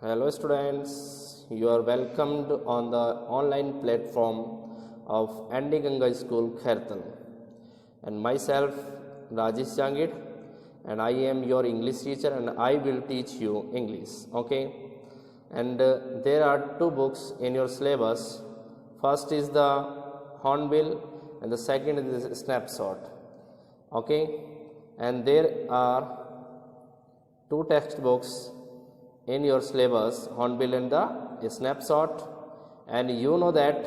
Hello students, you are welcomed on the online platform of Andy Ganga School Khairtal and myself Rajesh Jangid, and I am your English teacher and I will teach you English, okay? And there are two books in your syllabus. First is the Hornbill and the second is the Snapshot, okay? And there are two textbooks in your syllabus, Hornbill and the Snapshot, and you know that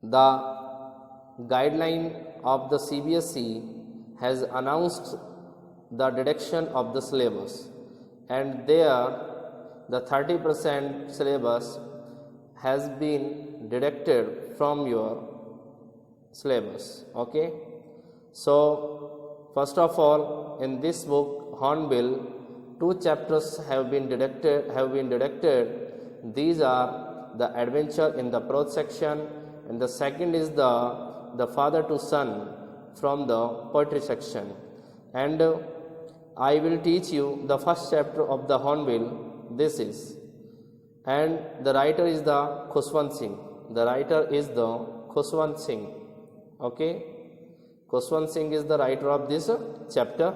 the guideline of the CBSE has announced the deduction of the syllabus, and there the 30% syllabus has been deducted from your syllabus, okay? So first of all, in this book Hornbill, two chapters have been deducted. These are the adventure in the prose section, and the second is the father to son from the poetry section. And I will teach you the first chapter of the Hornbill. This is, and the writer is the Khushwant Singh. The writer is the Khushwant Singh. Okay, Khushwant Singh is the writer of this chapter.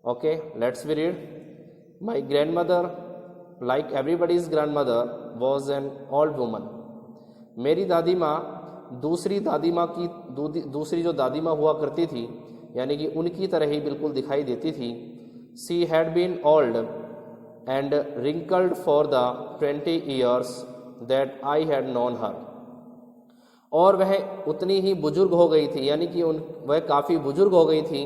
Okay, let's be read. My grandmother, like everybody's grandmother, was an old woman. मेरी दादी माँ दूसरी जो दादी माँ हुआ करती थी, यानी कि उनकी तरह ही बिल्कुल दिखाई देती थी. She had been old and wrinkled for the 20 years that I had known her. और वह उतनी ही बुजुर्ग हो गई थी, यानी कि वह काफ़ी बुजुर्ग हो गई थी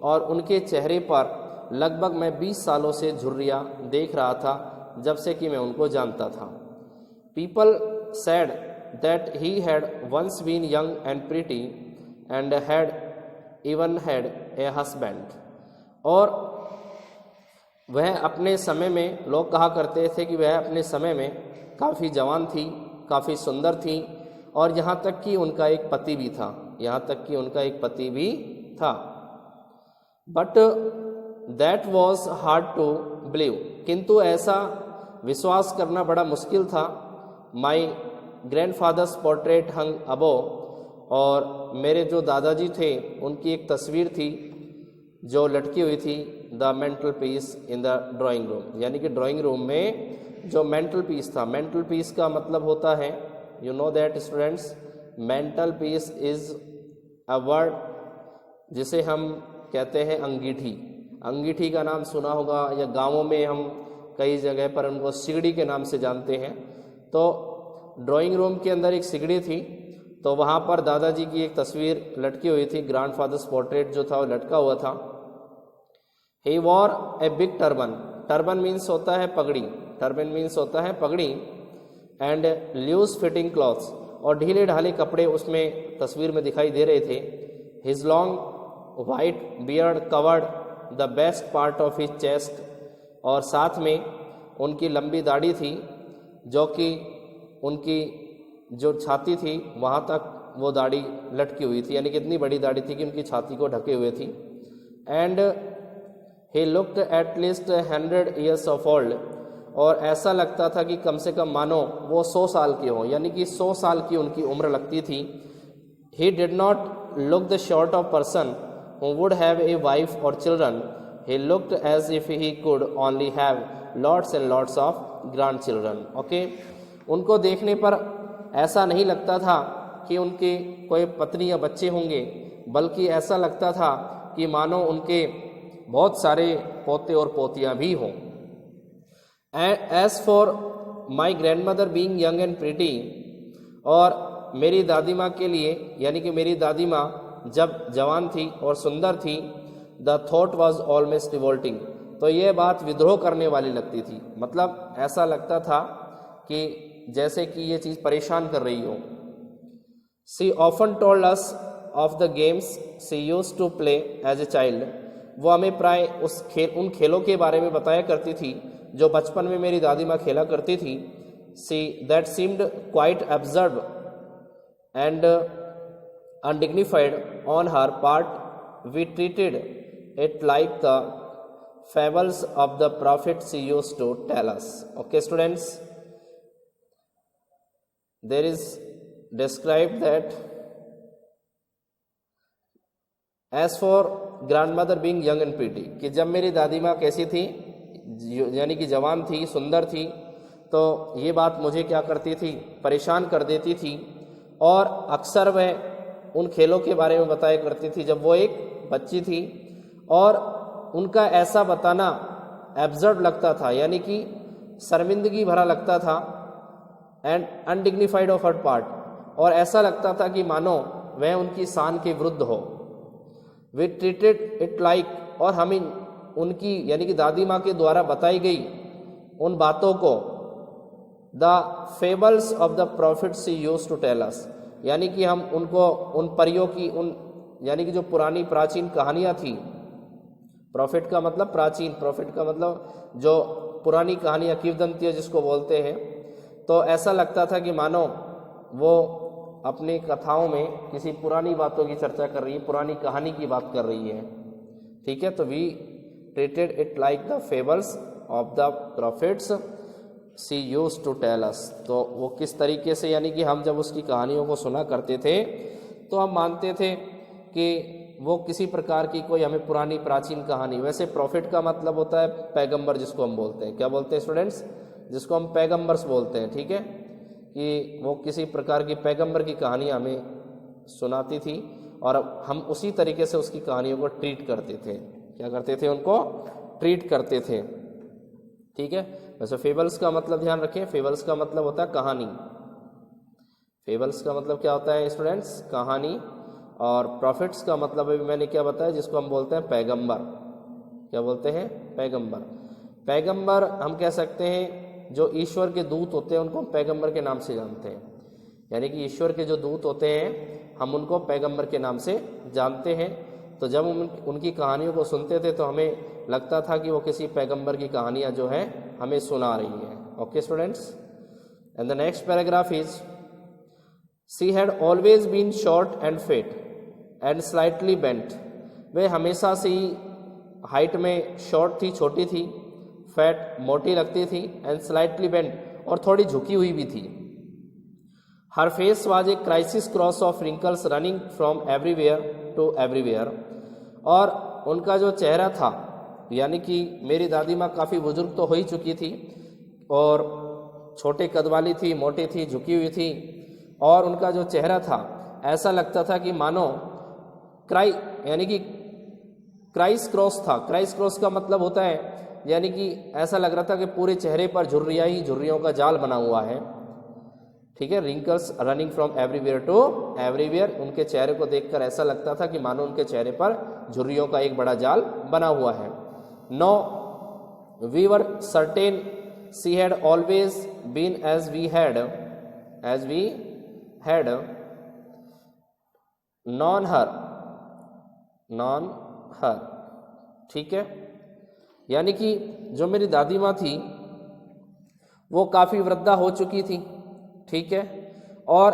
और उनके चेहरे पर लगभग मैं 20 सालों से झुर्रियाँ देख रहा था जब से कि मैं उनको जानता था. People said that he had once been young and pretty and had even had a husband. और वह अपने समय में, लोग कहा करते थे कि वह अपने समय में काफ़ी जवान थी, काफ़ी सुंदर थी, और यहाँ तक कि उनका एक पति भी था. But that was hard to believe, किंतु ऐसा विश्वास करना बड़ा मुश्किल था. माई ग्रैंडफादर्स पोर्ट्रेट हंग अबो, और मेरे जो दादाजी थे उनकी एक तस्वीर थी जो लटकी हुई थी the mental peace in the drawing room, यानी कि ड्राइंग रूम में जो मेंटल पीस था. मेंटल पीस का मतलब होता है, you know that students, mental peace is a word जिसे हम कहते हैं अंगीठी. अंगीठी का नाम सुना होगा, या गांवों में हम कई जगह पर उनको सिगड़ी के नाम से जानते हैं. तो ड्राइंग रूम के अंदर एक सिगड़ी थी, तो वहाँ पर दादाजी की एक तस्वीर लटकी हुई थी. ग्रैंडफादर्स पोर्ट्रेट जो था वो लटका हुआ था. He wore a big turban. Turban means होता है पगड़ी. एंड लूज फिटिंग क्लॉथ्स, और ढीले ढाले कपड़े उसमें तस्वीर में दिखाई दे रहे थे. His long white beard covered the best part of his chest, और साथ में उनकी लंबी दाढ़ी थी जो कि उनकी जो छाती थी वहाँ तक वो दाढ़ी लटकी हुई थी, यानी कि इतनी बड़ी दाढ़ी थी कि उनकी छाती को ढके हुए थी. And he looked at least 100 years of old, और ऐसा लगता था कि कम से कम मानो वो 100 साल के हों, यानी कि 100 साल की उनकी उम्र लगती थी. He did not look the short of person who would have a wife or children. He looked as if he could only have lots and lots of grandchildren. Okay, उनको देखने पर ऐसा नहीं लगता था कि उनके कोई पत्नी या बच्चे होंगे, बल्कि ऐसा लगता था कि मानो उनके बहुत सारे पोते और पोतियां भी हों. As for my grandmother being young and pretty, और मेरी दादी माँ के लिए, यानी कि मेरी दादी माँ जब जवान थी और सुंदर थी, the thought was almost revolting, तो ये बात विद्रोह करने वाली लगती थी. मतलब ऐसा लगता था कि जैसे कि ये चीज़ परेशान कर रही हो. She often told us of the games she used to play as a child. वो हमें प्राय उन खेलों के बारे में बताया करती थी जो बचपन में मेरी दादी माँ खेला करती थी. See that seemed quite absurd and undignified on her part. We treated it like the fables of the prophets he used to tell us. Okay, students, there is described that as for grandmother being young and pretty, कि जब मेरी दादी माँ कैसी थी, यानी कि जवान थी, सुंदर थी, तो ये बात मुझे क्या करती थी, परेशान कर देती थी। और अक्सर वह उन खेलों के बारे में बताया करती थी जब वो एक बच्ची थी, और उनका ऐसा बताना एब्सर्ड लगता था, यानी कि शर्मिंदगी भरा लगता था, and undignified of her part, और ऐसा लगता था कि मानो वह उनकी शान के विरुद्ध हो। वी ट्रीटेड इट लाइक, और हम उनकी यानी कि दादी माँ के द्वारा बताई गई उन बातों को the fables of the prophets he used to tell us, यानी कि हम उनको उन परियों की, उन यानी कि जो पुरानी प्राचीन कहानियाँ थी, प्रॉफिट का मतलब प्राचीन, प्रॉफिट का मतलब जो पुरानी कहानियाँ, किंवदंतियाँ जिसको बोलते हैं, तो ऐसा लगता था कि मानो वो अपनी कथाओं में किसी पुरानी बातों की चर्चा कर रही है, पुरानी कहानी की बात कर रही है। ठीक है, तो we treated it like the fables of the prophets she used to tell us. तो वो किस तरीके से, यानी कि हम जब उसकी कहानियों को सुना करते थे तो हम मानते थे कि वो किसी प्रकार की कोई हमें पुरानी प्राचीन कहानी। वैसे प्रॉफिट का मतलब होता है पैगंबर, जिसको हम बोलते हैं, क्या बोलते हैं स्टूडेंट्स, जिसको हम पैगंबर्स बोलते हैं। ठीक है, कि वो किसी प्रकार की पैगंबर की कहानी हमें सुनाती थी और हम उसी तरीके से उसकी कहानियों को ट्रीट करते थे। क्या करते थे, उनको ट्रीट करते थे। ठीक है, वैसे फेबल्स का मतलब ध्यान रखें, फेबल्स का मतलब होता है कहानी। फेबल्स का मतलब क्या होता है स्टूडेंट्स, कहानी। और प्रॉफिट्स का मतलब अभी मैंने क्या बताया, जिसको हम बोलते हैं पैगंबर। क्या बोलते हैं, पैगंबर। पैगंबर हम कह सकते हैं जो ईश्वर के दूत होते हैं उनको पैगंबर के नाम से जानते हैं, यानी कि ईश्वर के जो दूत होते हैं हम उनको पैगंबर के नाम से जानते हैं। तो जब हम उनकी कहानियों को सुनते थे तो हमें लगता था कि वो किसी पैगंबर की कहानियाँ जो है हमें सुना रही हैं। Okay students, and the next paragraph is she had always been short and fat and slightly bent. वे हमेशा से ही हाइट में शॉर्ट थी, छोटी थी, फैट मोटी लगती थी, एंड स्लाइटली बेंट और थोड़ी झुकी हुई भी थी। Her face was a crisscross of wrinkles running from everywhere to everywhere. और उनका जो चेहरा था, यानी कि मेरी दादी माँ काफ़ी बुजुर्ग तो हो ही चुकी थी और छोटे कद वाली थी, मोटी थी, झुकी हुई थी, और उनका जो चेहरा था ऐसा लगता था कि मानो क्राई, यानी कि क्राइस क्रॉस था। क्राइस क्रॉस का मतलब होता है, यानी कि ऐसा लग रहा था कि पूरे चेहरे पर झुर्रियाँ ही झुर्रियों का जाल बना हुआ है। ठीक है, wrinkles running from everywhere to everywhere. उनके चेहरे को देखकर ऐसा लगता था कि मानो उनके चेहरे पर झुर्रियों का एक बड़ा जाल बना हुआ है। No we were certain she had always been as we had known her. ठीक है, यानी कि जो मेरी दादी माँ थी वो काफ़ी वृद्धा हो चुकी थी। ठीक है, और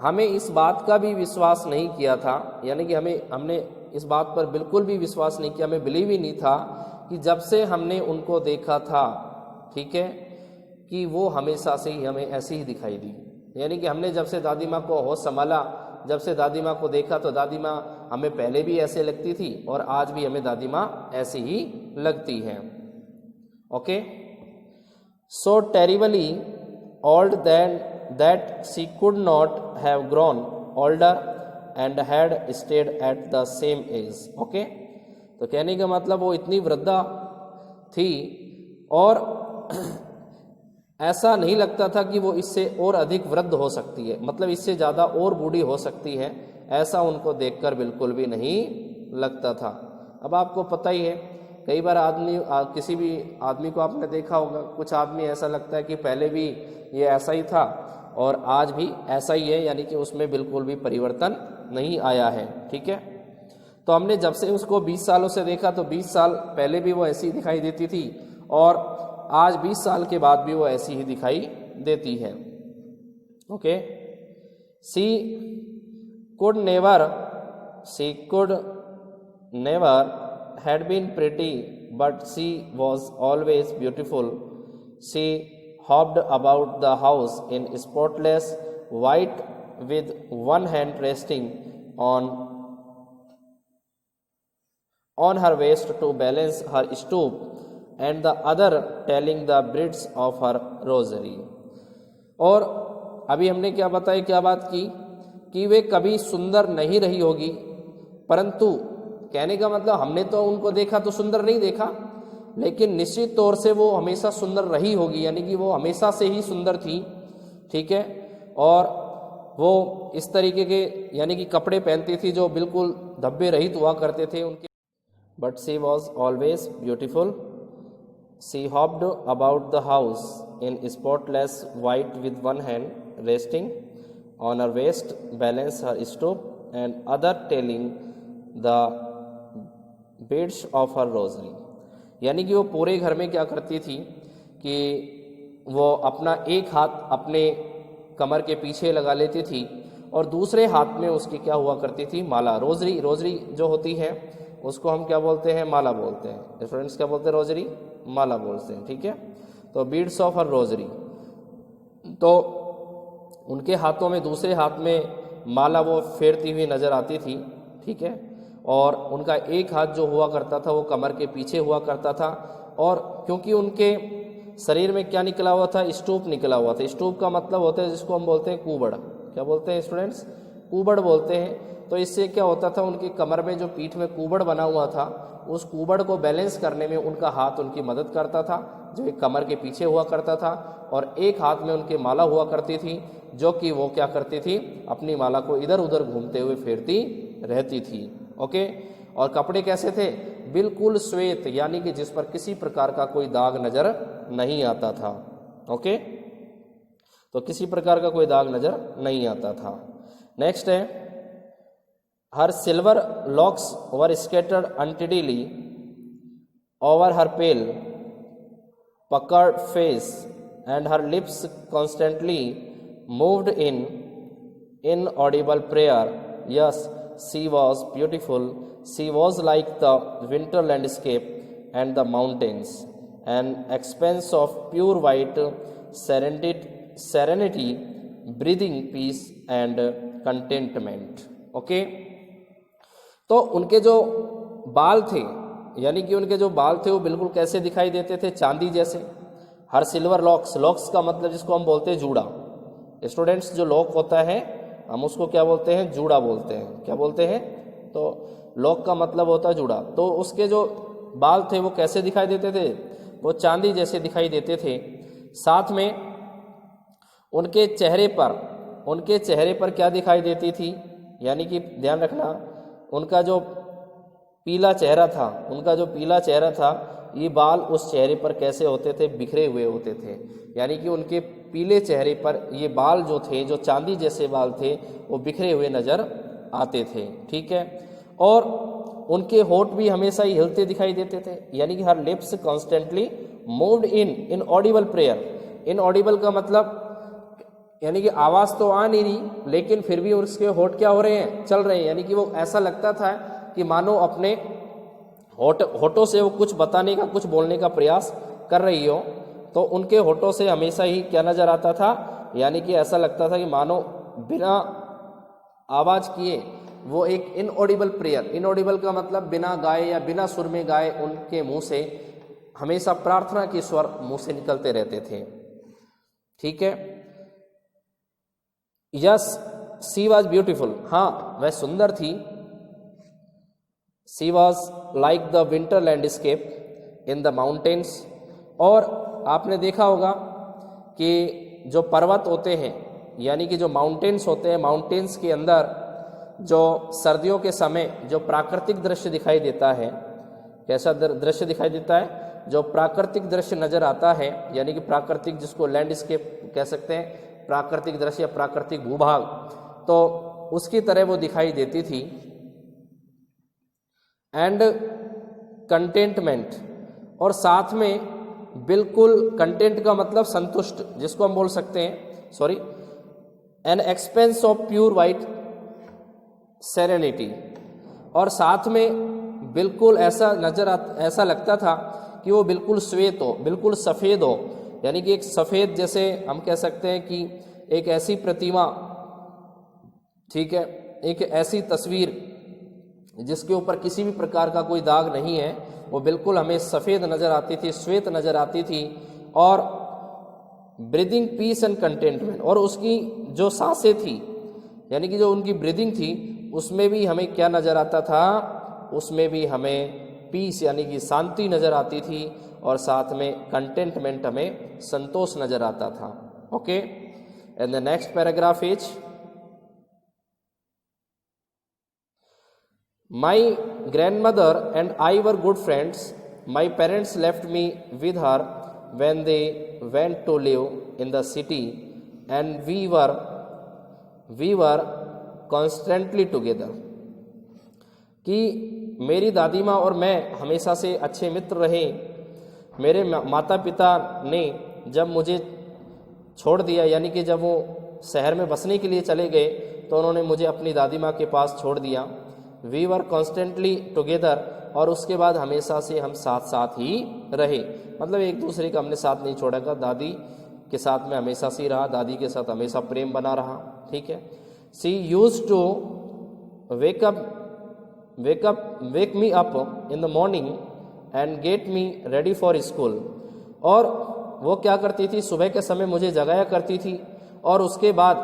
हमें इस बात का भी विश्वास नहीं किया था, यानी कि हमने इस बात पर बिल्कुल भी विश्वास नहीं किया, हमें बिलीव ही नहीं था कि जब से हमने उनको देखा था, ठीक है, कि वो हमेशा से ही हमें ऐसी ही दिखाई दी। यानी कि हमने जब से दादी माँ को होश संभाला, जब से दादी माँ को देखा, तो दादी माँ हमें पहले भी ऐसे लगती थी और आज भी हमें दादी माँ ऐसी ही लगती हैं। Okay, so terribly old that she could not have grown older and had stayed at the same age. Okay, तो कहने का मतलब वो इतनी वृद्धा थी और ऐसा नहीं लगता था कि वो इससे और अधिक वृद्ध हो सकती है, मतलब इससे ज़्यादा और बूढ़ी हो सकती है, ऐसा उनको देखकर बिल्कुल भी नहीं लगता था। अब आपको पता ही है, कई बार किसी भी आदमी को आपने देखा होगा, कुछ आदमी ऐसा लगता है कि पहले भी ये ऐसा ही था और आज भी ऐसा ही है, यानी कि उसमें बिल्कुल भी परिवर्तन नहीं आया है। ठीक है, तो हमने जब से उसको 20 सालों से देखा तो 20 साल पहले भी वो ऐसी दिखाई देती थी और आज 20 साल के बाद भी वो ऐसी ही दिखाई देती है। Okay, she could never had been pretty but she was always beautiful. She hopped about the house in spotless white with one hand resting on her waist to balance her stoop and the other telling the beads of her rosary. और अभी हमने क्या बताया, क्या बात की कि वे कभी सुंदर नहीं रही होगी, परंतु कहने का मतलब हमने तो उनको देखा तो सुंदर नहीं देखा, लेकिन निश्चित तौर से वो हमेशा सुंदर रही होगी, यानी कि वो हमेशा से ही सुंदर थी, ठीक है। और वो इस तरीके के यानी कि कपड़े पहनती थी जो बिल्कुल धब्बे रहित हुआ करते थे उनके। But she was always beautiful. She hopped about the house in spotless white with one hand resting on her waist, balance her stoop and other telling the beads of her rosary. यानी कि वो पूरे घर में क्या करती थी कि वो अपना एक हाथ अपने कमर के पीछे लगा लेती थी और दूसरे हाथ में उसकी क्या हुआ करती थी, माला. रोजरी, रोजरी जो होती है उसको हम क्या बोलते हैं, माला बोलते हैं. स्टूडेंट्स क्या बोलते हैं, रोजरी, माला बोलते हैं, ठीक है. तो बीड्स ऑफ हर रोजरी, तो उनके हाथों में, दूसरे हाथ में माला वो फेरती हुई नजर आती थी, ठीक है. और उनका एक हाथ जो हुआ करता था वो कमर के पीछे हुआ करता था, और क्योंकि उनके शरीर में क्या निकला हुआ था, स्टूप निकला हुआ था. स्टूप का मतलब होता है जिसको हम बोलते हैं कूबड़. क्या बोलते हैं स्टूडेंट्स, कूबड़ बोलते हैं. तो इससे क्या होता था, उनकी कमर में जो पीठ में कूबड़ बना हुआ था, उस कूबड़ को बैलेंस करने में उनका हाथ उनकी मदद करता था, जो एक कमर के पीछे हुआ करता था, और एक हाथ में उनके माला हुआ करती थी, जो कि वो क्या करती थी, अपनी माला को इधर उधर घूमते हुए फेरती रहती थी. ओके. और कपड़े कैसे थे, बिल्कुल श्वेत, यानी कि जिस पर किसी प्रकार का कोई दाग नजर नहीं आता था. ओके. तो किसी प्रकार का कोई दाग नजर नहीं आता था. नेक्स्ट है, her silver locks were scattered untidily over her pale puckered face and her lips constantly moved in inaudible prayer. Yes, she was beautiful. She was like the winter landscape and the mountains, an expanse of pure white serenity, breathing peace and contentment. Okay. तो उनके जो बाल थे, यानी कि उनके जो बाल थे वो बिल्कुल कैसे दिखाई देते थे, चांदी जैसे. हर सिल्वर लॉक्स, लॉक्स का मतलब जिसको हम बोलते हैं जूड़ा. स्टूडेंट्स, जो लॉक होता है हम उसको क्या बोलते हैं, जूड़ा बोलते हैं. क्या बोलते हैं, तो लॉक का मतलब होता है जूड़ा. तो उसके जो बाल थे वो कैसे दिखाई देते थे, वो चांदी जैसे दिखाई देते थे. साथ में उनके चेहरे पर क्या दिखाई देती थी, यानी कि ध्यान रखना, उनका जो पीला चेहरा था, ये बाल उस चेहरे पर कैसे होते थे, बिखरे हुए होते थे. यानी कि उनके पीले चेहरे पर ये बाल जो थे, जो चांदी जैसे बाल थे, वो बिखरे हुए नजर आते थे. ठीक है. और उनके होठ भी हमेशा ही हिलते दिखाई देते थे, यानी कि हर lips constantly moved in Audible prayer. Inaudible का मतलब यानी कि आवाज तो आ नहीं रही, लेकिन फिर भी उसके होठ क्या हो रहे हैं, चल रहे हैं. यानी कि वो ऐसा लगता था कि मानो अपने होठों से वो कुछ बताने का, कुछ बोलने का प्रयास कर रही हो. तो उनके होठों से हमेशा ही क्या नजर आता था, यानी कि ऐसा लगता था कि मानो बिना आवाज किए वो एक इनऑडिबल प्रेयर. इनऑडिबल का मतलब बिना गाए या बिना सुर में गाए उनके मुंह से हमेशा प्रार्थना के स्वर मुंह से निकलते रहते थे. ठीक है. Yes, she was beautiful. हाँ, वह सुंदर थी. She was like the winter landscape in the mountains. और आपने देखा होगा कि जो पर्वत होते हैं, यानी कि जो माउंटेन्स होते हैं, माउंटेन्स के अंदर जो सर्दियों के समय जो प्राकृतिक दृश्य दिखाई देता है, कैसा दृश्य दिखाई देता है, जो प्राकृतिक दृश्य नजर आता है, यानी कि प्राकृतिक, जिसको लैंडस्केप कह सकते हैं, प्राकृतिक दृश्य या प्राकृतिक भूभाग, तो उसकी तरह वो दिखाई देती थी. एंड कंटेंटमेंट, और साथ में बिल्कुल, कंटेंट का मतलब संतुष्ट, जिसको हम बोल सकते हैं, sorry, an expense of pure white serenity. और साथ में बिल्कुल ऐसा लगता था कि वो बिल्कुल श्वेत हो, बिल्कुल सफ़ेद हो, यानी कि एक सफ़ेद, जैसे हम कह सकते हैं कि एक ऐसी प्रतिमा, ठीक है, एक ऐसी तस्वीर जिसके ऊपर किसी भी प्रकार का कोई दाग नहीं है, वो बिल्कुल हमें सफ़ेद नज़र आती थी, श्वेत नज़र आती थी। और ब्रीदिंग पीस एंड कंटेंटमेंट, और उसकी जो सांसें थी, यानी कि जो उनकी ब्रीदिंग थी, उसमें भी हमें क्या नज़र आता था, उसमें भी हमें पीस यानी कि शांति नज़र आती थी, और साथ में कंटेंटमेंट हमें संतोष नज़र आता था। Okay, and the next paragraph is my grandmother and I were good friends. My parents left me with her when they went to live in the city, and we were constantly together. कि मेरी दादी माँ और मैं हमेशा से अच्छे मित्र रहे। मेरे माता पिता ने जब मुझे छोड़ दिया, यानी कि जब वो शहर में बसने के लिए चले गए, तो उन्होंने मुझे अपनी दादी माँ के पास छोड़ दिया। वी वर कॉन्स्टेंटली टुगेदर, और उसके बाद हमेशा से हम साथ साथ ही रहे, मतलब एक दूसरे का हमने साथ नहीं छोड़ा। दादी के साथ में हमेशा से ही रहा, दादी के साथ हमेशा प्रेम बना रहा, ठीक है। She used to wake me up in the morning and get me ready for school, और वो क्या करती थी, सुबह के समय मुझे जगाया करती थी, और उसके बाद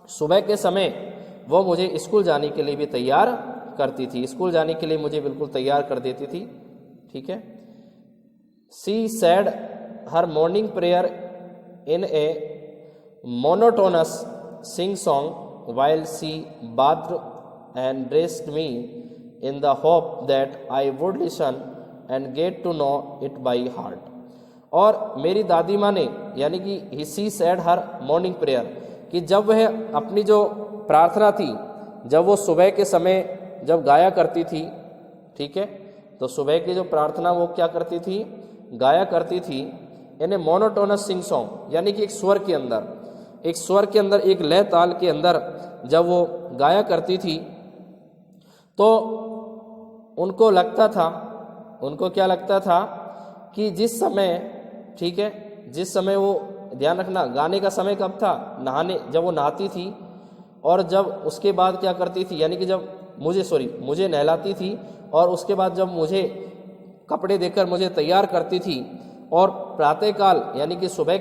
सुबह के समय वो मुझे स्कूल जाने के लिए भी तैयार करती थी, स्कूल जाने के लिए मुझे बिल्कुल तैयार कर देती थी, ठीक है। She said her morning prayer in A monotonous sing song while she bathed and dressed me in the hope that I would listen and get to know it by heart. और मेरी दादी माँ ने, यानी कि she said her morning prayer, कि जब वह अपनी जो प्रार्थना थी, जब वो सुबह के समय जब गाया करती थी, ठीक है, तो सुबह की जो प्रार्थना वो क्या करती थी, गाया करती थी इन ए मोनोटोनस सिंग सॉन्ग, यानी कि एक स्वर के अंदर, एक लय ताल के अंदर जब वो गाया करती थी, तो उनको क्या लगता था कि जिस समय, ठीक है, जिस समय वो, ध्यान रखना, गाने का समय कब था, जब वो नहाती थी, और जब उसके बाद क्या करती थी, यानी कि जब मुझे नहलाती थी, और उसके बाद जब मुझे कपड़े देकर मुझे तैयार करती थी, और प्रातःकाल यानी कि सुबह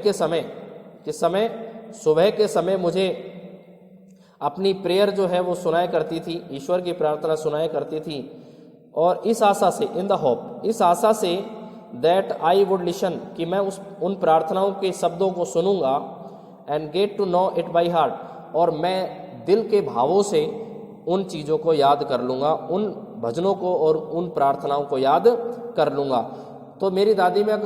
के समय मुझे अपनी प्रेयर जो है वो सुनाया करती थी, ईश्वर की प्रार्थना सुनाया करती थी, और इस आशा से, इन द होप, इस आशा say that I would listen, कि मैं उन प्रार्थनाओं के शब्दों को सुनूंगा, and get to know it by heart, और मैं दिल के भावों से उन चीज़ों को याद कर लूँगा, उन भजनों को और उन प्रार्थनाओं को याद कर लूँगा। तो मेरी दादी माँ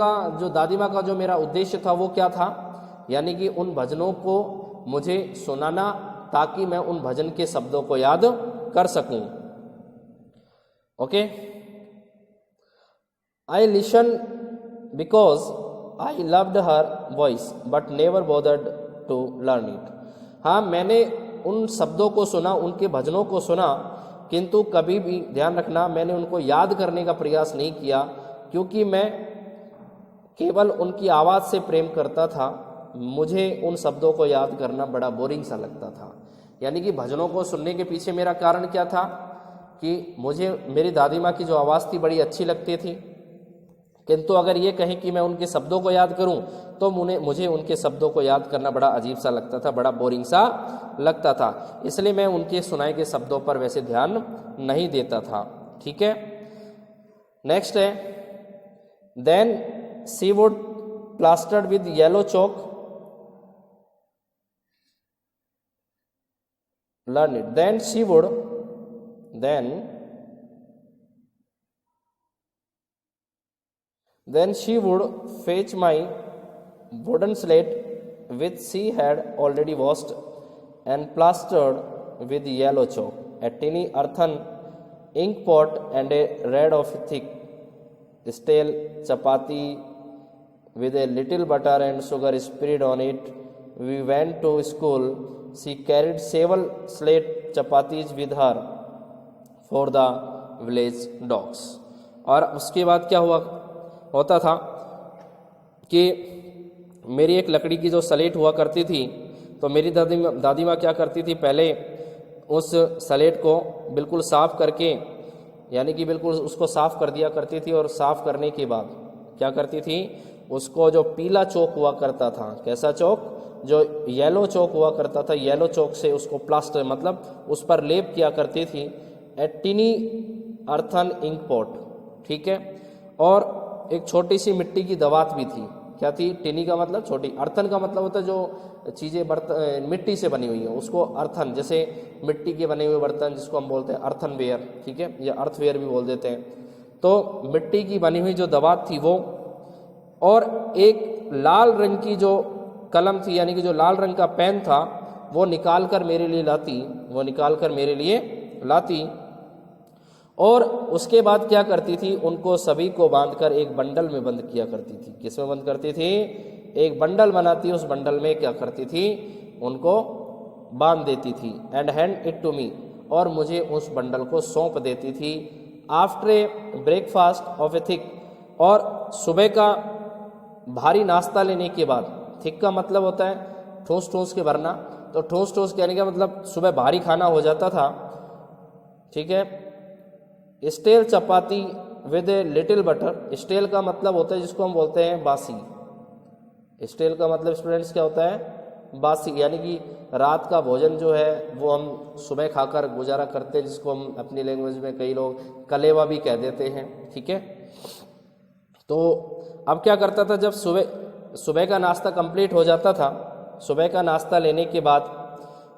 का जो मेरा उद्देश्य था वो क्या था, यानी कि उन भजनों को मुझे सुनाना, ताकि मैं उन भजन के शब्दों को याद कर सकूं। Okay, I listen because I loved her voice but never bothered to learn it. हाँ, मैंने उन शब्दों को सुना, उनके भजनों को सुना, किंतु कभी भी, ध्यान रखना, मैंने उनको याद करने का प्रयास नहीं किया, क्योंकि मैं केवल उनकी आवाज़ से प्रेम करता था। मुझे उन शब्दों को याद करना बड़ा बोरिंग सा लगता था। यानी कि भजनों को सुनने के पीछे मेरा कारण क्या था कि मुझे मेरी दादी माँ की जो आवाज़ थी बड़ी अच्छी लगती थी, किंतु अगर ये कहें कि मैं उनके शब्दों को याद करूं, तो मुझे उनके शब्दों को याद करना बड़ा अजीब सा लगता था, बड़ा बोरिंग सा लगता था। इसलिए मैं उनके सुनाए के शब्दों पर वैसे ध्यान नहीं देता था, ठीक है। नेक्स्ट है, then she would plastered with yellow chalk learn it. Then she would fetch my wooden slate, which she had already washed and plastered with yellow chalk, a tiny earthen ink pot and a red of thick stale chapati with a little butter and sugar spread on it. We went to school. She carried several slate chapatis with her for the village dogs. और उसके बाद क्या होता था कि मेरी एक लकड़ी की जो स्लेट हुआ करती थी, तो मेरी दादी माँ क्या करती थी, पहले उस स्लेट को बिल्कुल साफ़ करके, यानी कि बिल्कुल उसको साफ़ कर दिया करती थी, और साफ़ करने के बाद क्या करती थी, उसको जो पीला चौक हुआ करता था, कैसा चौक, जो येलो चौक हुआ करता था, येलो चौक से उसको प्लास्टर मतलब उस पर लेप किया करती थी, टिनी अर्थन इंक पॉट, ठीक है। और एक छोटी सी मिट्टी की दवात भी थी, क्या थी, टिनी का मतलब छोटी, अर्थन का मतलब होता है जो चीज़ें बर्तन मिट्टी से बनी हुई हैं उसको अर्थन, जैसे मिट्टी के बने हुए बर्तन जिसको हम बोलते हैं अर्थनवेयर, ठीक है, या अर्थवेयर भी बोल देते हैं। तो मिट्टी की बनी हुई जो दवात थी वो, और एक लाल रंग की जो कलम थी, यानी कि जो लाल रंग का पेन था, वो निकाल कर मेरे लिए लाती। और उसके बाद क्या करती थी, उनको सभी को बांधकर एक बंडल में बंद किया करती थी। किस में बंद करती थी, एक बंडल बनाती, उस बंडल में क्या करती थी, उनको बांध देती थी। And hand it to me, और मुझे उस बंडल को सौंप देती थी। After a breakfast of a thick, और सुबह का भारी नाश्ता लेने के बाद, थिक का मतलब होता है ठोस ठोस के भरना, तो ठोस ठोस कहने का मतलब सुबह भारी खाना हो जाता था, ठीक है। Stale chapati with a little butter, stale का मतलब होता है जिसको हम बोलते हैं बासी, स्टेल का मतलब स्टूडेंट्स क्या होता है, बासी, यानी कि रात का भोजन जो है वो हम सुबह खाकर गुजारा करते हैं, जिसको हम अपनी लैंग्वेज में कई लोग कलेवा भी कह देते हैं, ठीक है। तो अब क्या करता था, जब सुबह का नाश्ता कंप्लीट हो जाता था, सुबह का नाश्ता लेने के बाद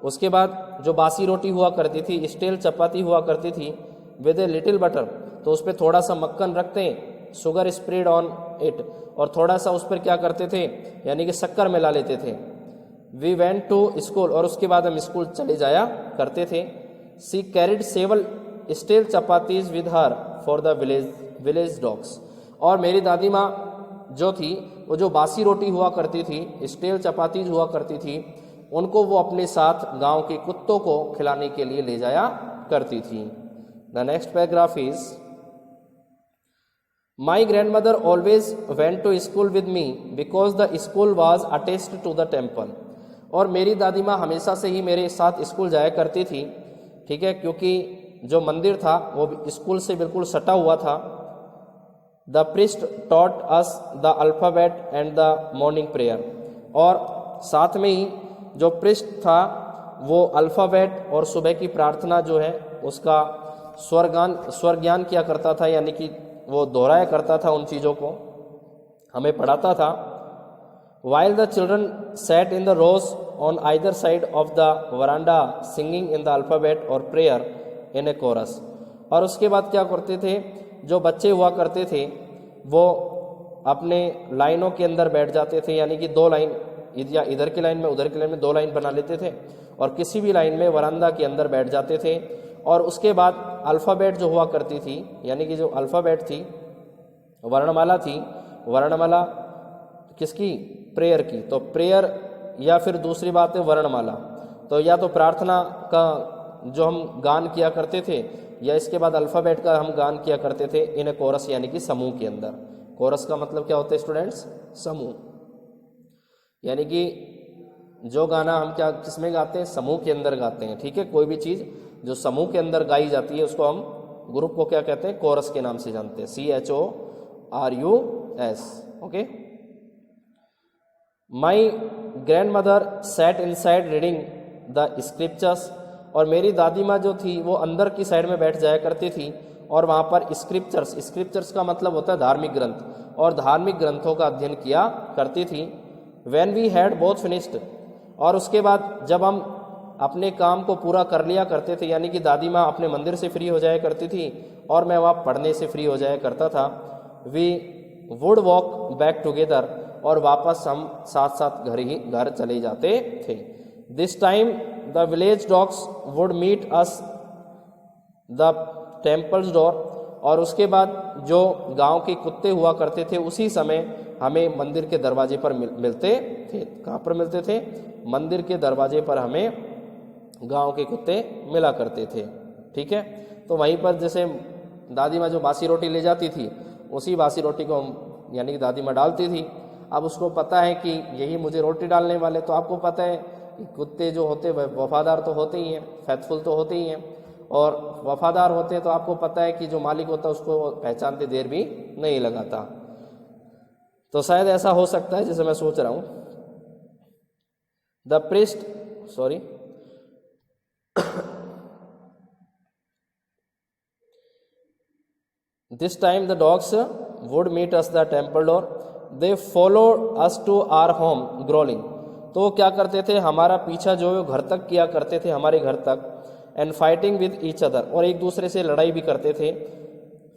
उसके बाद जो बासी रोटी हुआ करती थी, स्टेल चपाती हुआ करती थी विद ए लिटिल बटर, तो उस पर थोड़ा सा मक्खन रखते हैं, शुगर स्प्रेड ऑन इट, और थोड़ा सा उस पर क्या करते थे, यानी कि शक्कर मिला लेते थे। वी वेंट टू स्कूल, और उसके बाद हम स्कूल चले जाया करते थे। She carried several stale chapatis with her for the village dogs, और मेरी दादी माँ जो थी वो जो बासी रोटी हुआ करती थी, स्टेल चपातीज हुआ करती थी, उनको वो अपने साथ गांव के कुत्तों को खिलाने के लिए ले जाया करती थी। The next paragraph is, my grandmother always went to school with me because the school was attached to the temple, और मेरी दादी माँ हमेशा से ही मेरे साथ स्कूल जाया करती थी, ठीक है, क्योंकि जो मंदिर था वो स्कूल से बिल्कुल सटा हुआ था। The priest taught us the alphabet and the morning prayer, और साथ में ही जो प्रिस्ट था वो अल्फ़ाबेट और सुबह की प्रार्थना जो है उसका स्वर ज्ञान किया करता था, यानी कि वो दोहराया करता था, उन चीज़ों को हमें पढ़ाता था। While the children sat in the rows on either side of the veranda singing in the alphabet और प्रेयर इन ए कोरस, और उसके बाद क्या करते थे, जो बच्चे हुआ करते थे वो अपने लाइनों के अंदर बैठ जाते थे, यानी कि दो लाइन, या इधर की लाइन में उधर की लाइन में दो लाइन बना लेते थे, और किसी भी लाइन में वरांदा के अंदर बैठ जाते थे। और उसके बाद अल्फ़ाबेट जो हुआ करती थी, यानी कि जो अल्फ़ाबेट थी, वर्णमाला थी, वर्णमाला किसकी, प्रेयर की, तो प्रेयर, या फिर दूसरी बात है वर्णमाला, तो या तो प्रार्थना का जो हम गान किया करते थे, या इसके बाद अल्फ़ाबेट का हम गान किया करते थे इन ए कोरस, यानी कि समूह के अंदर। कोरस का मतलब क्या होता है स्टूडेंट्स, समूह, यानी कि जो गाना हम क्या किसमें गाते हैं, समूह के अंदर गाते हैं, ठीक है। कोई भी चीज़ जो समूह के अंदर गाई जाती है उसको हम ग्रुप को क्या कहते हैं, कोरस के नाम से जानते हैं, CHORUS, okay. My grand mother sat in side reading the scriptures, और मेरी दादी माँ जो थी वो अंदर की साइड में बैठ जाया करती थी, और वहाँ पर स्क्रिप्चर्स का मतलब होता है धार्मिक ग्रंथ, और धार्मिक ग्रंथों का अध्ययन किया करती थी। When we had both finished, और उसके बाद जब हम अपने काम को पूरा कर लिया करते थे, यानी कि दादी माँ अपने मंदिर से फ्री हो जाया करती थी और मैं वहाँ पढ़ने से फ्री हो जाया करता था। We would walk back together, और वापस हम साथ साथ घर चले जाते थे। This time the village dogs would meet us the temple's door, और उसके बाद जो गांव के कुत्ते हुआ करते थे उसी समय हमें मंदिर के दरवाजे पर मिलते थे। कहाँ पर मिलते थे, मंदिर के दरवाजे पर हमें गांव के कुत्ते मिला करते थे, ठीक है। तो वहीं पर जैसे दादी माँ जो बासी रोटी ले जाती थी उसी बासी रोटी को यानी कि दादी माँ डालती थी। अब उसको पता है कि यही मुझे रोटी डालने वाले, तो आपको पता है कि कुत्ते जो होते हैं वफादार तो होते ही हैं, फेथफुल तो होते ही हैं, और वफादार होते हैं तो आपको पता है कि जो मालिक होता है उसको पहचानते देर भी नहीं लगाता। तो शायद ऐसा हो सकता है जैसे मैं सोच रहा हूँ। The priest sorry This time the dogs would meet us the temple door. They followed us to our home growling. तो वो क्या करते थे, हमारा पीछा जो है घर तक किया करते थे, हमारे घर तक। And fighting with each other, और एक दूसरे से लड़ाई भी करते थे।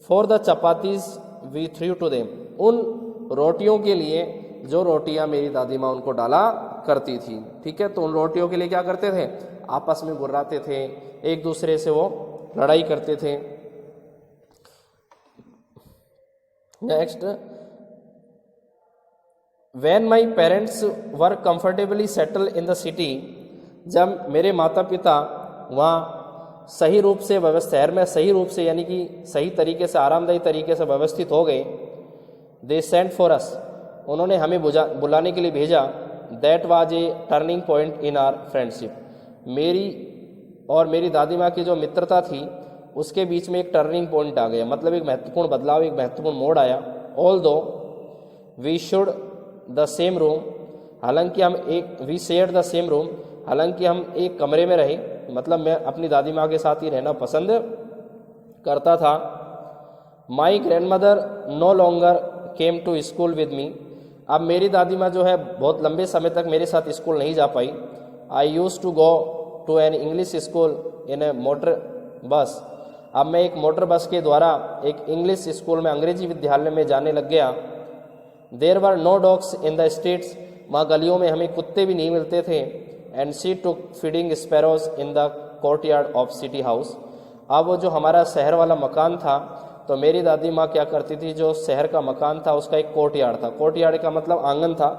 For the chapatis we threw to them, उन रोटियों के लिए जो रोटियां मेरी दादी माँ उनको डाला करती थी। ठीक है, तो उन रोटियों के लिए क्या करते थे, आपस में गुर्राते थे, एक दूसरे से वो लड़ाई करते थे। Next, when my parents were comfortably settle in the city, जब मेरे माता पिता वहाँ सही रूप से शहर में सही रूप से यानी कि सही तरीके से आरामदायी तरीके से व्यवस्थित हो गए। दे सेंट फॉर अस, उन्होंने हमें बुलाने के लिए भेजा। That was a turning point in our friendship, मेरी और मेरी दादी माँ की जो मित्रता थी उसके बीच में एक टर्निंग पॉइंट आ गया, मतलब एक महत्वपूर्ण बदलाव, एक महत्वपूर्ण मोड़ आया। Although we shared the same room, हालांकि हम we share the same room, हालांकि हम एक कमरे में रहे, मतलब मैं अपनी दादी माँ के साथ ही रहना पसंद करता था। My grandmother no longer came to school with me, अब मेरी दादी माँ जो है बहुत लंबे समय तक मेरे साथ स्कूल नहीं जा पाई। I used to go to an English school in a motor bus, अब मैं एक मोटर बस के द्वारा एक इंग्लिश स्कूल में अंग्रेजी विद्यालय में जाने लग गया। There were no dogs in the streets, वहाँ गलियों में हमें कुत्ते भी नहीं मिलते थे। And she took feeding sparrows in the courtyard of city house, अब वो जो हमारा शहर वाला मकान था, तो मेरी दादी माँ क्या करती थी, जो शहर का मकान था उसका एक कोर्टयार्ड था, कोर्टयार्ड का मतलब आंगन था,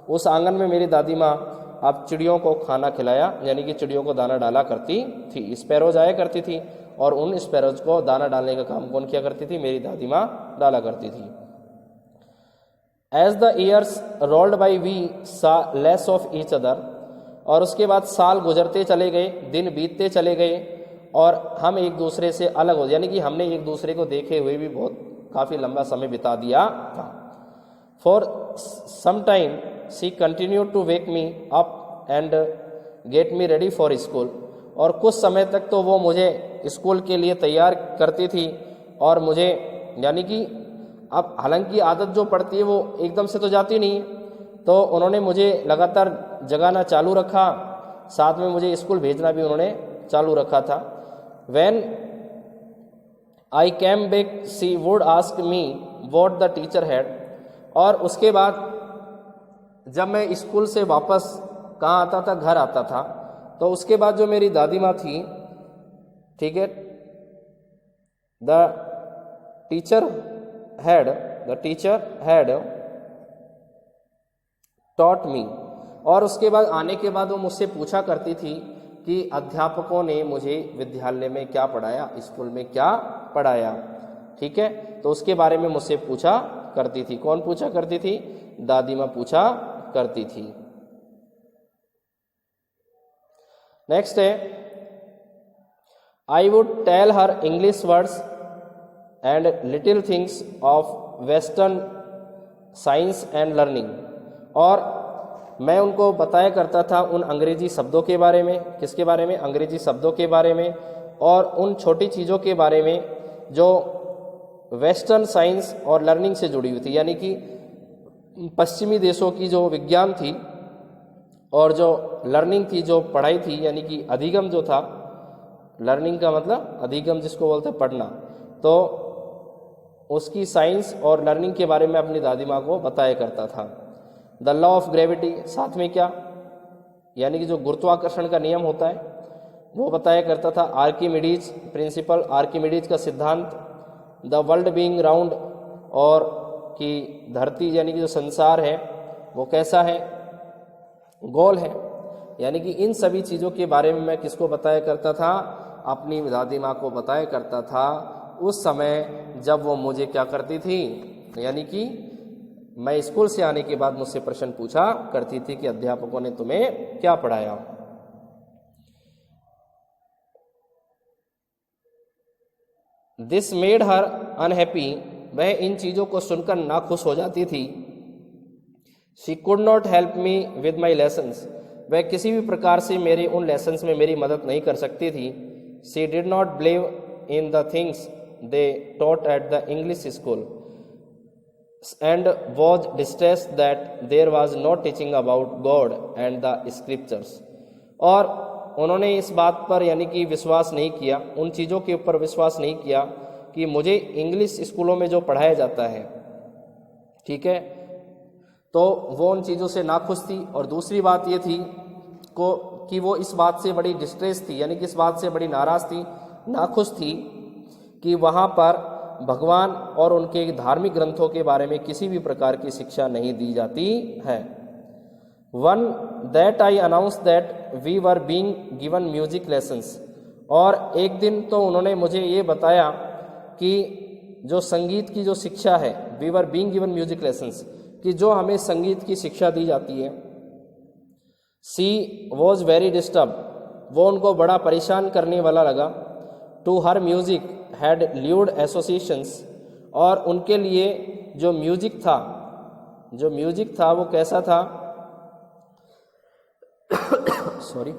उस आंगन में मेरी दादी माँ अब चिड़ियों को खाना खिलाया, यानी कि चिड़ियों को दाना डाला करती थी। स्पैरोज आया करती थी और उन स्पैरोज को दाना डालने का काम कौन किया करती थी, मेरी दादी माँ डाला करती थी। As the years rolled by we saw less of each other, और उसके बाद साल गुजरते चले गए, दिन बीतते चले गए और हम एक दूसरे से अलग हो, यानी कि हमने एक दूसरे को देखे हुए भी बहुत काफ़ी लंबा समय बिता दिया था। For some time she continue to wake me up and get me ready for school, और कुछ समय तक तो वो मुझे स्कूल के लिए तैयार करती थी और मुझे, यानी कि अब हालांकि आदत जो पड़ती है वो एकदम से तो जाती नहीं है, तो उन्होंने मुझे लगातार जगाना चालू रखा, साथ में मुझे स्कूल भेजना भी उन्होंने चालू रखा था। When I came back she would ask me what the teacher had, और उसके बाद जब मैं स्कूल से वापस कहाँ आता था, घर आता था, तो उसके बाद जो मेरी दादी माँ थी, ठीक है, the teacher had taught me, और उसके बाद आने के बाद वो मुझसे पूछा करती थी कि अध्यापकों ने मुझे विद्यालय में क्या पढ़ाया, स्कूल में क्या पढ़ाया। ठीक है, तो उसके बारे में मुझसे पूछा करती थी। कौन पूछा करती थी, दादी माँ पूछा करती थी। नेक्स्ट है, I would tell her English words and little things of western science and learning, और मैं उनको बताया करता था उन अंग्रेजी शब्दों के बारे में, किसके बारे में, अंग्रेजी शब्दों के बारे में, और उन छोटी चीज़ों के बारे में जो वेस्टर्न साइंस और लर्निंग से जुड़ी हुई थी, यानी कि पश्चिमी देशों की जो विज्ञान थी और जो लर्निंग थी, जो पढ़ाई थी, यानी कि अधिगम जो था, लर्निंग का मतलब अधिगम जिसको बोलते हैं पढ़ना, तो उसकी साइंस और लर्निंग के बारे में अपनी दादी माँ को बताया करता था। द लॉ ऑफ ग्रेविटी, साथ में क्या, यानी कि जो गुरुत्वाकर्षण का नियम होता है वो बताया करता था। आर्किमिडीज प्रिंसिपल, आर्किमिडीज का सिद्धांत। द वर्ल्ड बीइंग राउंड, और कि धरती यानी कि जो संसार है वो कैसा है, गोल है। यानी कि इन सभी चीज़ों के बारे में मैं किसको बताया करता था, अपनी दादी माँ को बताया करता था। उस समय जब वो मुझे क्या करती थी, यानी कि मैं स्कूल से आने के बाद मुझसे प्रश्न पूछा करती थी कि अध्यापकों ने तुम्हें क्या पढ़ाया। दिस मेड हर अनहैप्पी, वह इन चीज़ों को सुनकर नाखुश हो जाती थी। She could not help me with my lessons, वह किसी भी प्रकार से मेरे उन लेसन्स में मेरी मदद नहीं कर सकती थी। She did not believe in the things they taught at the English school and was distressed that there was no teaching about God and the scriptures, और उन्होंने इस बात पर यानी कि विश्वास नहीं किया, उन चीज़ों के ऊपर विश्वास नहीं किया कि मुझे इंग्लिश स्कूलों में जो पढ़ाया जाता है, ठीक है, तो वो उन चीज़ों से नाखुश थी। और दूसरी बात ये थी कि वो इस बात से बड़ी डिस्ट्रेस थी, यानी कि इस बात से बड़ी नाराज़ थी, नाखुश थी कि वहाँ पर भगवान और उनके धार्मिक ग्रंथों के बारे में किसी भी प्रकार की शिक्षा नहीं दी जाती है। One that I announce that we were being given music lessons, और एक दिन तो उन्होंने मुझे ये बताया कि जो संगीत की जो शिक्षा है, we were being given music lessons, कि जो हमें संगीत की शिक्षा दी जाती है। सी वॉज वेरी डिस्टर्ब, वो उनको बड़ा परेशान करने वाला लगा। To her music had lewd associations, और उनके लिए जो म्यूजिक था वो कैसा था सॉरी,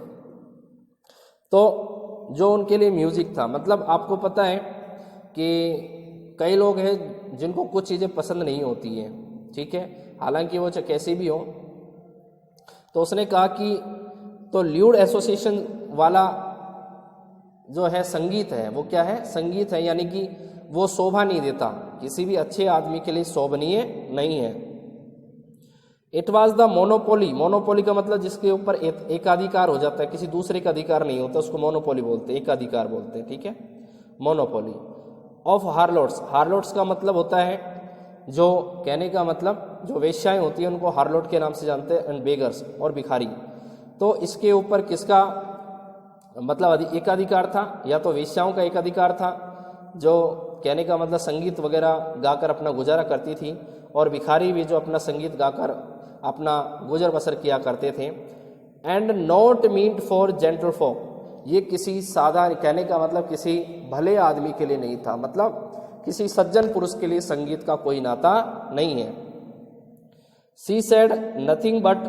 तो जो उनके लिए म्यूजिक था, मतलब आपको पता है कि कई लोग हैं जिनको कुछ चीज़ें पसंद नहीं होती हैं, ठीक है, हालांकि वो चाहे कैसी भी हो। तो उसने कहा कि तो ल्यूड एसोसिएशन वाला जो है संगीत है, वो क्या है, संगीत है, यानी कि वो शोभा नहीं देता, किसी भी अच्छे आदमी के लिए शोभनीय नहीं है। It was the monopoly, monopoly का मतलब जिसके ऊपर एकाधिकार हो जाता है, किसी दूसरे का अधिकार नहीं होता, उसको मोनोपोली बोलते हैं, एकाधिकार बोलते हैं, ठीक है, मोनोपोली ऑफ हार्लोट्स। हार्लोट्स का मतलब होता है, जो कहने का मतलब जो वेश्याएं होती हैं उनको हार्लोट के नाम से जानते हैं, एंड बेगर्स और भिखारी। तो इसके ऊपर किसका मतलब एकाधिकार था, या तो वेश्याओं का एकाधिकार था, जो कहने का मतलब संगीत वगैरह गाकर अपना गुजारा करती थी, और भिखारी भी जो अपना संगीत गाकर अपना गुजर बसर किया करते थे। And not meet for gentle folk, ये किसी सादा, कहने का मतलब किसी भले आदमी के लिए नहीं था, मतलब किसी सज्जन पुरुष के लिए संगीत का कोई नाता नहीं है। She said nothing but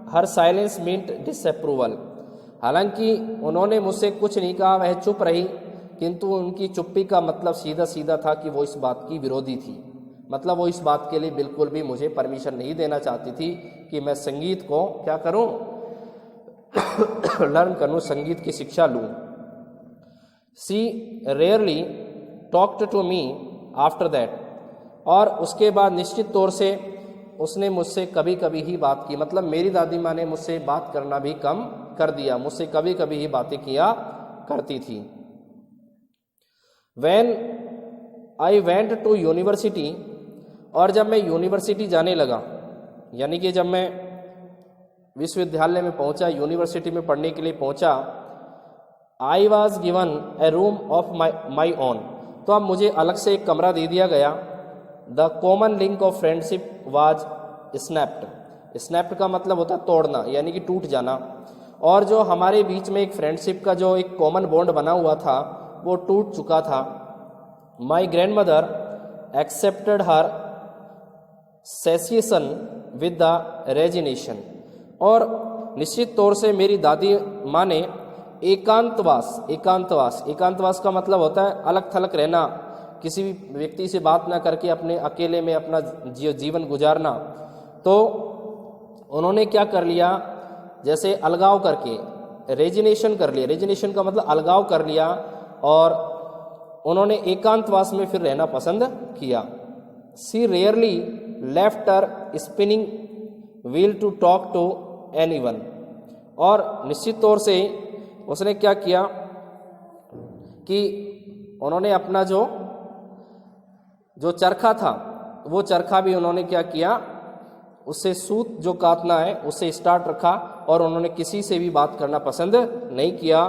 her silence meant disapproval, हालांकि उन्होंने मुझसे कुछ नहीं कहा, वह चुप रही, किंतु उनकी चुप्पी का मतलब सीधा सीधा था कि वो इस बात की विरोधी थी, मतलब वो इस बात के लिए बिल्कुल भी मुझे परमिशन नहीं देना चाहती थी कि मैं संगीत को क्या करूं लर्न करूं, संगीत की शिक्षा लूं। She rarely talked to me after that, और उसके बाद निश्चित तौर से उसने मुझसे कभी कभी ही बात की, मतलब मेरी दादी माँ ने मुझसे बात करना भी कम कर दिया, मुझसे कभी कभी ही बातें किया करती थी। When I went to university, और जब मैं यूनिवर्सिटी जाने लगा, यानी कि जब मैं विश्वविद्यालय में पहुंचा, यूनिवर्सिटी में पढ़ने के लिए पहुंचा, I was given a room of my own, तो अब मुझे अलग से एक कमरा दे दिया गया। The common link of friendship was snapped, snapped का मतलब होता है तोड़ना, यानी कि टूट जाना, और जो हमारे बीच में एक फ्रेंडशिप का जो एक कॉमन बॉन्ड बना हुआ था वो टूट चुका था। My grandmother accepted her सेसिएशन विद द रेजिनेशन, और निश्चित तौर से मेरी दादी माँ ने एकांतवास का मतलब होता है अलग थलग रहना, किसी भी व्यक्ति से बात ना करके अपने अकेले में अपना जीवन गुजारना। तो उन्होंने क्या कर लिया, जैसे अलगाव करके रेजिनेशन कर लिया, रेजिनेशन का मतलब अलगाव कर लिया, और उन्होंने एकांतवास में फिर रहना पसंद किया। She rarely left her spinning wheel to talk to anyone, और निश्चित तौर से उसने क्या किया कि उन्होंने अपना जो चरखा था वो चरखा भी उन्होंने क्या किया, उससे सूत जो काटना है उससे स्टार्ट रखा, और उन्होंने किसी से भी बात करना पसंद नहीं किया।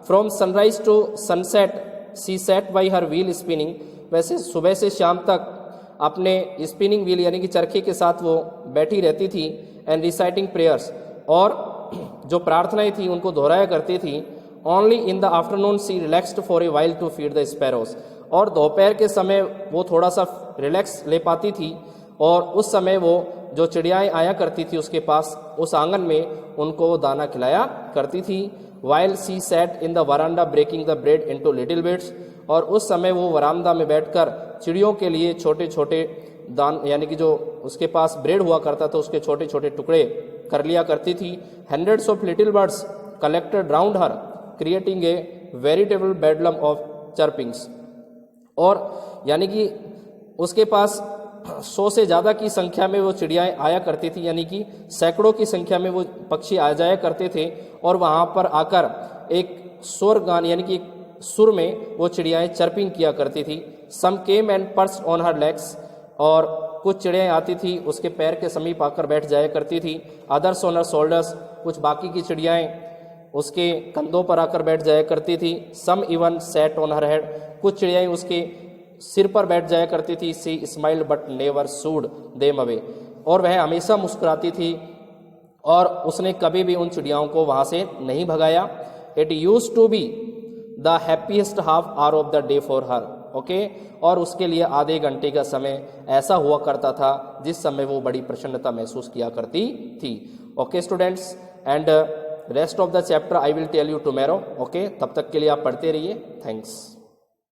From sunrise to sunset she sat by her wheel spinning, वैसे सुबह से शाम तक अपने स्पिनिंग व्हील यानी कि चरखे के साथ वो बैठी रहती थी, एंड रिसाइटिंग प्रेयर्स, और जो प्रार्थनाएं थी उनको दोहराया करती थी। Only in the afternoon she relaxed for a while to feed the sparrows, और दोपहर के समय वो थोड़ा सा रिलैक्स ले पाती थी, और उस समय वो जो चिड़ियाएँ आया करती थी उसके पास, उस आंगन में उनको वो दाना खिलाया करती थी। While she sat in the veranda breaking the bread into little bits, और उस समय वो वरांदा में बैठकर चिड़ियों के लिए छोटे छोटे दान यानी कि जो उसके पास ब्रेड हुआ करता था उसके छोटे छोटे टुकड़े कर लिया करती थी। Hundreds of little birds collected round her creating a veritable bedlam of chirpings, और यानी कि उसके पास 100 से ज़्यादा की संख्या में वो चिड़ियाएँ आया करती थी, यानी कि सैकड़ों की संख्या में वो पक्षी आ जाया करते थे, और वहाँ पर आकर एक स्वर गान यानी कि एक सुर में वो चिड़ियाएँ चर्पिंग किया करती थी। Some came and perch on her legs, और कुछ चिड़ियाएँ आती थी उसके पैर के समीप आकर बैठ जाया करती थी। अदर्स ऑन हर शोल्डर्स, कुछ बाकी की चिड़ियाएँ उसके कंधों पर आकर बैठ जाया करती थी। Some even sat on her head, कुछ चिड़ियाएँ उसके सिर पर बैठ जाया करती थी। She smiled but never shooed them away, और वह हमेशा मुस्कुराती थी और उसने कभी भी उन चिड़ियाओं को वहाँ से नहीं भगाया। It use to be the happiest half hour of the day for her, okay, और उसके लिए आधे घंटे का समय ऐसा हुआ करता था जिस समय वो बड़ी प्रसन्नता महसूस किया करती थी। Okay students, and rest of the chapter I will tell you tomorrow, okay, तब तक के लिए आप पढ़ते रहिए। थैंक्स।